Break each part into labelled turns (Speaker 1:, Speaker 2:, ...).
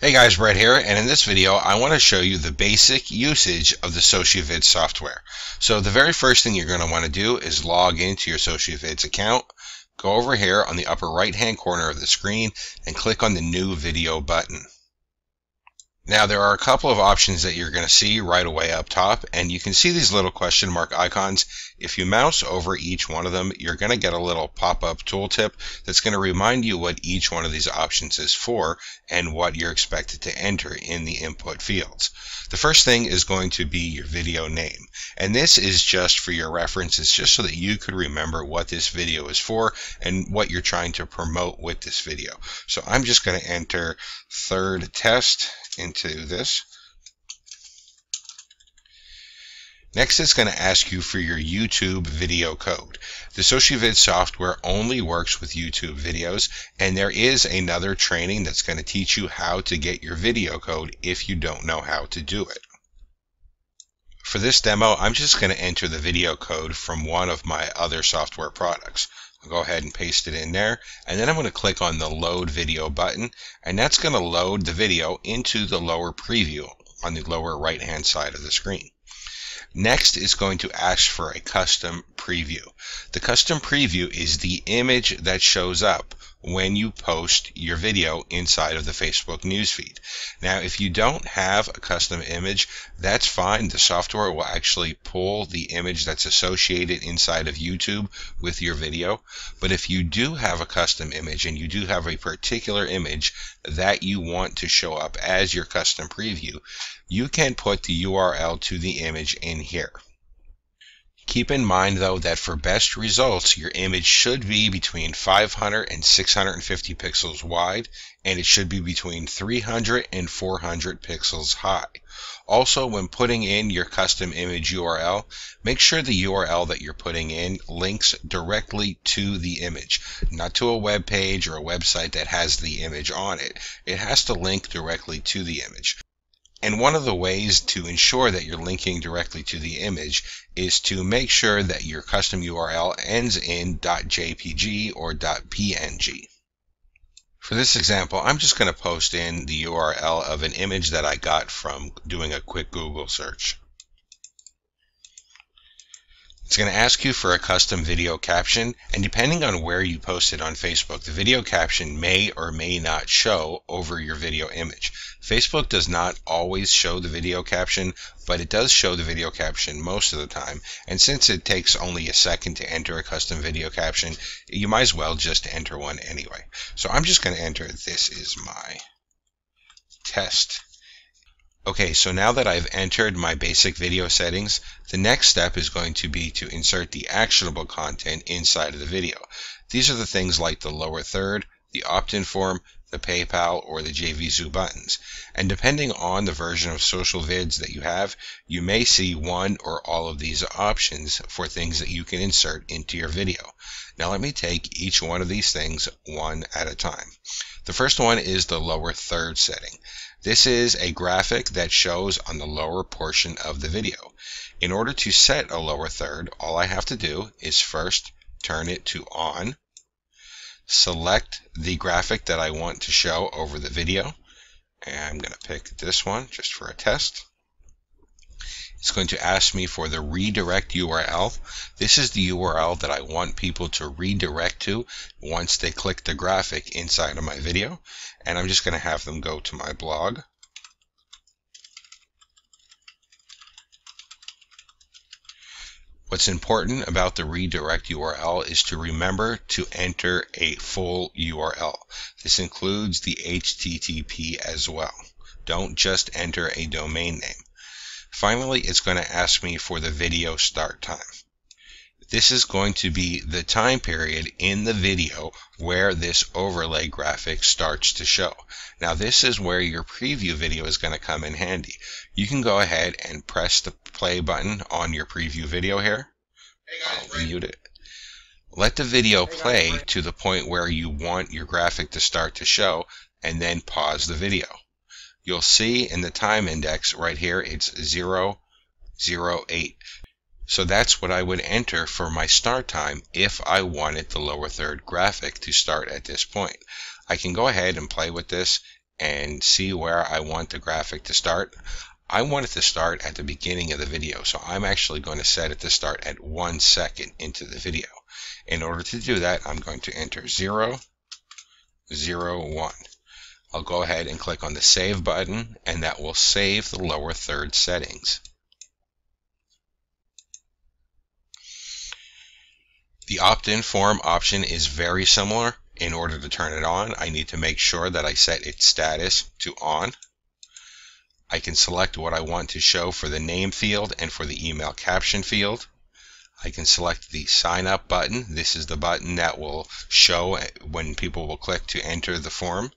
Speaker 1: Hey guys, Brett here, and in this video I want to show you the basic usage of the SociVids software. So the very first thing you're going to want to do is log into your SociVids account. Go over here on the upper right hand corner of the screen and click on the new video button. Now there are a couple of options that you're going to see right away up top, and you can see these little question mark icons. If you mouse over each one of them, you're going to get a little pop-up tooltip that's going to remind you what each one of these options is for and what you're expected to enter in the input fields. The first thing is going to be your video name, and this is just for your reference. It's just so that you could remember what this video is for and what you're trying to promote with this video. So I'm just going to enter third test into this. Next, it's going to ask you for your YouTube video code. The SociVids software only works with YouTube videos, and there is another training that's going to teach you how to get your video code if you don't know how to do it. For this demo, I'm just going to enter the video code from one of my other software products. I'll go ahead and paste it in there, and then I'm going to click on the load video button, and that's going to load the video into the lower preview on the lower right hand side of the screen. Next is going to ask for a custom preview. The custom preview is the image that shows up when you post your video inside of the Facebook newsfeed. Now, if you don't have a custom image, that's fine. The software will actually pull the image that's associated inside of YouTube with your video. But if you do have a custom image and you do have a particular image that you want to show up as your custom preview, you can put the URL to the image in here. Keep in mind, though, that for best results, your image should be between 500 and 650 pixels wide, and it should be between 300 and 400 pixels high. Also, when putting in your custom image URL, make sure the URL that you're putting in links directly to the image, not to a web page or a website that has the image on it. It has to link directly to the image. And one of the ways to ensure that you're linking directly to the image is to make sure that your custom URL ends in .jpg or .png. For this example, I'm just going to post in the URL of an image that I got from doing a quick Google search. It's going to ask you for a custom video caption, and depending on where you post it on Facebook, the video caption may or may not show over your video image. Facebook does not always show the video caption, but it does show the video caption most of the time, and since it takes only a second to enter a custom video caption, you might as well just enter one anyway. So I'm just going to enter, "This is my test." Okay, so now that I've entered my basic video settings, the next step is going to be to insert the actionable content inside of the video. These are the things like the lower third, the opt-in form, the PayPal, or the JVZoo buttons. And depending on the version of SociVids that you have, you may see one or all of these options for things that you can insert into your video. Now let me take each one of these things one at a time. The first one is the lower third setting. This is a graphic that shows on the lower portion of the video. In order to set a lower third, all I have to do is first turn it to on, select the graphic that I want to show over the video, and I'm going to pick this one just for a test. It's going to ask me for the redirect URL. This is the URL that I want people to redirect to once they click the graphic inside of my video. And I'm just going to have them go to my blog. What's important about the redirect URL is to remember to enter a full URL. This includes the HTTP as well. Don't just enter a domain name. Finally, it's going to ask me for the video start time. This is going to be the time period in the video where this overlay graphic starts to show. Now this is where your preview video is going to come in handy. You can go ahead and press the play button on your preview video here. I'll mute it. Let the video play to the point where you want your graphic to start to show, and then pause the video. You'll see in the time index right here, it's 0:08. So that's what I would enter for my start time if I wanted the lower third graphic to start at this point. I can go ahead and play with this and see where I want the graphic to start. I want it to start at the beginning of the video, so I'm actually going to set it to start at 1 second into the video. In order to do that, I'm going to enter 0, 0, 1. I'll go ahead and click on the Save button, and that will save the lower third settings. The opt-in form option is very similar. In order to turn it on, I need to make sure that I set its status to on. I can select what I want to show for the name field and for the email caption field. I can select the sign up button. This is the button that will show when people will click to enter the form.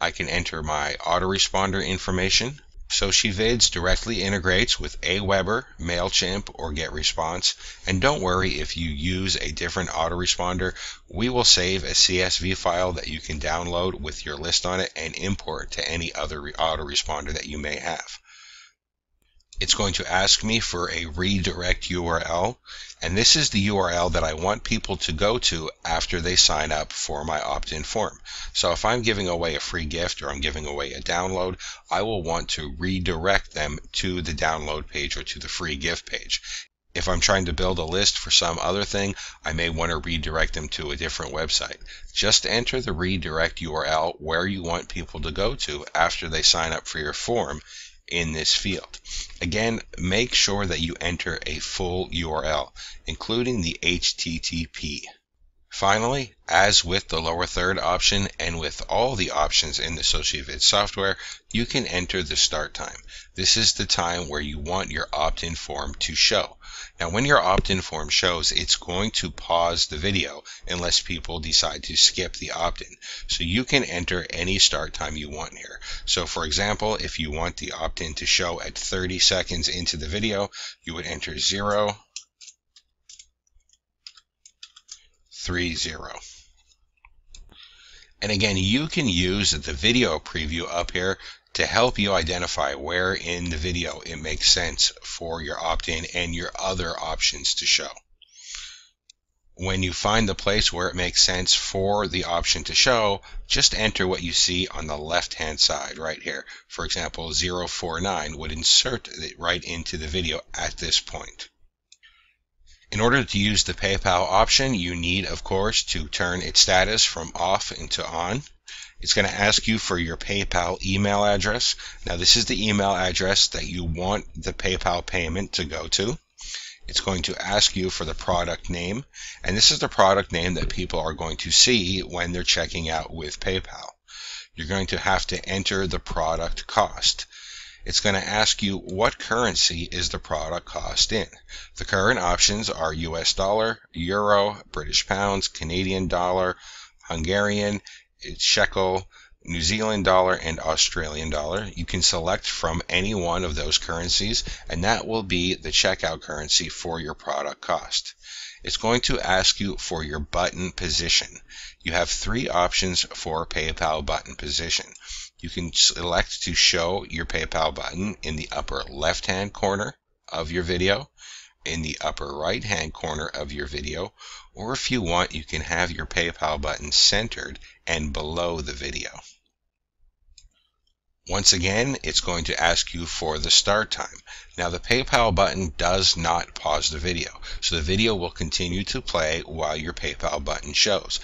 Speaker 1: I can enter my autoresponder information. SociVids directly integrates with Aweber, MailChimp, or GetResponse. And don't worry if you use a different autoresponder. We will save a CSV file that you can download with your list on it and import to any other autoresponder that you may have. It's going to ask me for a redirect URL, and this is the URL that I want people to go to after they sign up for my opt-in form. So if I'm giving away a free gift or I'm giving away a download, I will want to redirect them to the download page or to the free gift page. If I'm trying to build a list for some other thing, I may want to redirect them to a different website. Just enter the redirect URL where you want people to go to after they sign up for your form in this field. Again, make sure that you enter a full URL, including the HTTP. Finally, as with the lower third option and with all the options in the SociVids software, you can enter the start time. This is the time where you want your opt-in form to show. Now, when your opt-in form shows, it's going to pause the video unless people decide to skip the opt-in. So you can enter any start time you want here. So for example, if you want the opt-in to show at 30 seconds into the video, you would enter 0, 3, 0. And again, you can use the video preview up here to help you identify where in the video it makes sense for your opt-in and your other options to show. When you find the place where it makes sense for the option to show, just enter what you see on the left-hand side right here. For example, 049 would insert it right into the video at this point. In order to use the PayPal option, you need, of course, to turn its status from off into on. It's going to ask you for your PayPal email address. Now, this is the email address that you want the PayPal payment to go to. It's going to ask you for the product name, and this is the product name that people are going to see when they're checking out with PayPal. You're going to have to enter the product cost. It's going to ask you what currency is the product cost in. The current options are US dollar, euro, British pounds, Canadian dollar, Hungarian, shekel, New Zealand dollar, and Australian dollar. You can select from any one of those currencies, and that will be the checkout currency for your product cost. It's going to ask you for your button position. You have 3 options for PayPal button position. You can select to show your PayPal button in the upper left-hand corner of your video, in the upper right-hand corner of your video, or if you want, you can have your PayPal button centered and below the video. Once again, it's going to ask you for the start time. Now, the PayPal button does not pause the video, so the video will continue to play while your PayPal button shows.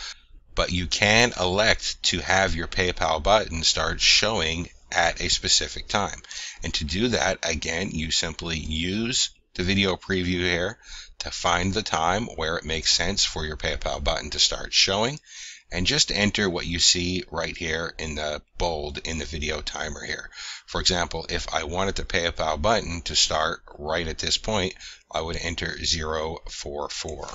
Speaker 1: But you can elect to have your PayPal button start showing at a specific time. And to do that, again, you simply use the video preview here to find the time where it makes sense for your PayPal button to start showing, and just enter what you see right here in the bold in the video timer here. For example, if I wanted the PayPal button to start right at this point, I would enter 044.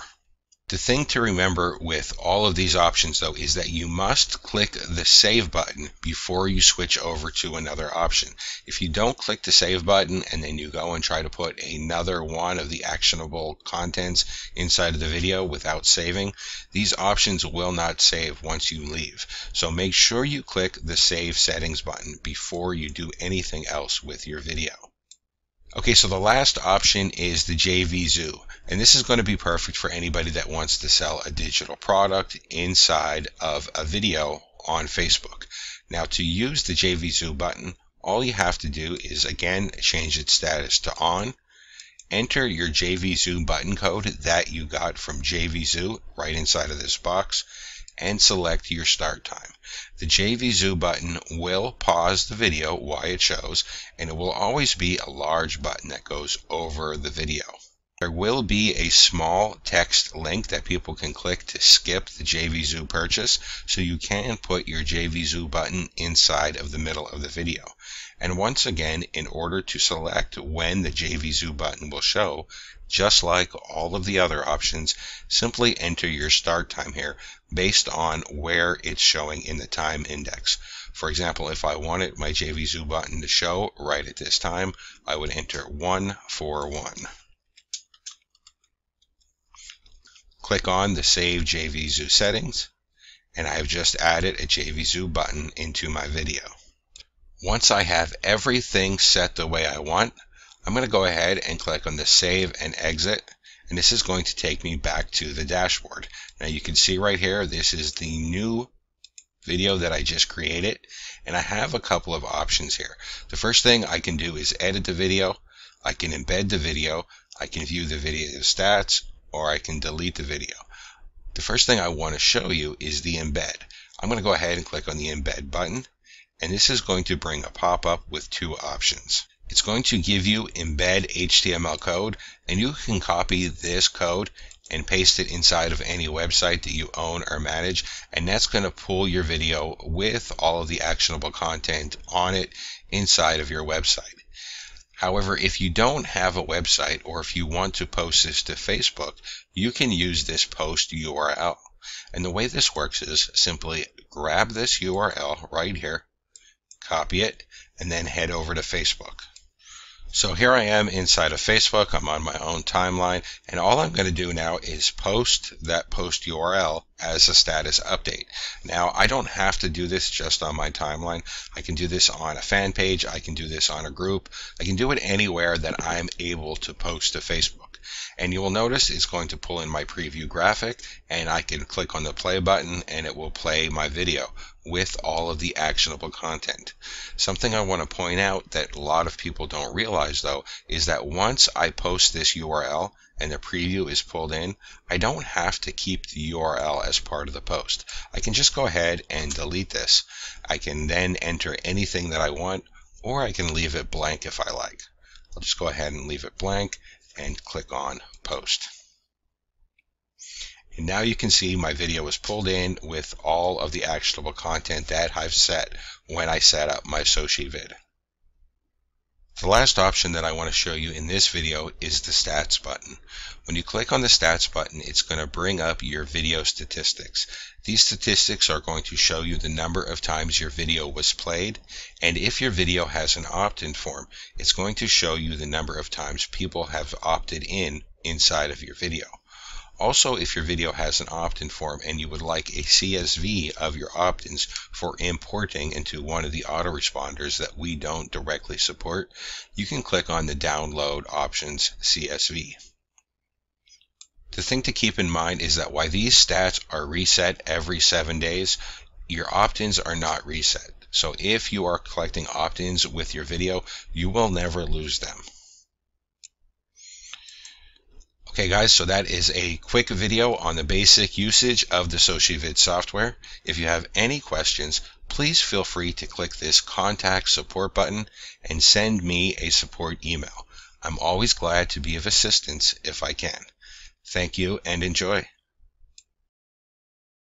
Speaker 1: The thing to remember with all of these options, though, is that you must click the Save button before you switch over to another option. If you don't click the Save button and then you go and try to put another one of the actionable contents inside of the video without saving, these options will not save once you leave. So make sure you click the Save Settings button before you do anything else with your video. Okay, so the last option is the JV Zoo, and this is going to be perfect for anybody that wants to sell a digital product inside of a video on Facebook. Now, to use the JVZoo button, all you have to do is again change its status to on, enter your JVZoo button code that you got from JVZoo right inside of this box, and select your start time. The JVZoo button will pause the video while it shows, and it will always be a large button that goes over the video. There will be a small text link that people can click to skip the JVZoo purchase, so you can put your JVZoo button inside of the middle of the video. And once again, in order to select when the JVZoo button will show, just like all of the other options, simply enter your start time here based on where it's showing in the time index. For example, if I wanted my JVZoo button to show right at this time, I would enter 141. Click on the Save JVZoo settings, and I have just added a JVZoo button into my video. Once I have everything set the way I want, I'm going to go ahead and click on the Save and Exit, and this is going to take me back to the dashboard. Now you can see right here, this is the new video that I just created, and I have a couple of options here. The first thing I can do is edit the video, I can embed the video, I can view the video stats, or I can delete the video. The first thing I want to show you is the embed. I'm going to go ahead and click on the embed button, and this is going to bring a pop-up with two options. It's going to give you embed HTML code, and you can copy this code and paste it inside of any website that you own or manage, and that's going to pull your video with all of the actionable content on it inside of your website. However, if you don't have a website, or if you want to post this to Facebook, you can use this post URL. And the way this works is simply grab this URL right here, copy it, and then head over to Facebook. So here I am inside of Facebook. I'm on my own timeline, and all I'm going to do now is post that post URL as a status update. Now, I don't have to do this just on my timeline. I can do this on a fan page. I can do this on a group. I can do it anywhere that I'm able to post to Facebook. And you will notice it's going to pull in my preview graphic, and I can click on the play button and it will play my video with all of the actionable content. Something I want to point out that a lot of people don't realize though is that once I post this URL and the preview is pulled in, I don't have to keep the URL as part of the post. I can just go ahead and delete this. I can then enter anything that I want, or I can leave it blank if I like. I'll just go ahead and leave it blank and click on Post. And now you can see my video is pulled in with all of the actionable content that I've set when I set up my SociVid. The last option that I want to show you in this video is the Stats button. When you click on the Stats button, it's going to bring up your video statistics. These statistics are going to show you the number of times your video was played, and if your video has an opt-in form, it's going to show you the number of times people have opted in inside of your video. Also, if your video has an opt-in form and you would like a CSV of your opt-ins for importing into one of the autoresponders that we don't directly support, you can click on the Download Options CSV. The thing to keep in mind is that while these stats are reset every 7 days, your opt-ins are not reset. So if you are collecting opt-ins with your video, you will never lose them. Okay guys, so that is a quick video on the basic usage of the SociVids software. If you have any questions, please feel free to click this Contact Support button and send me a support email. I'm always glad to be of assistance if I can. Thank you and enjoy.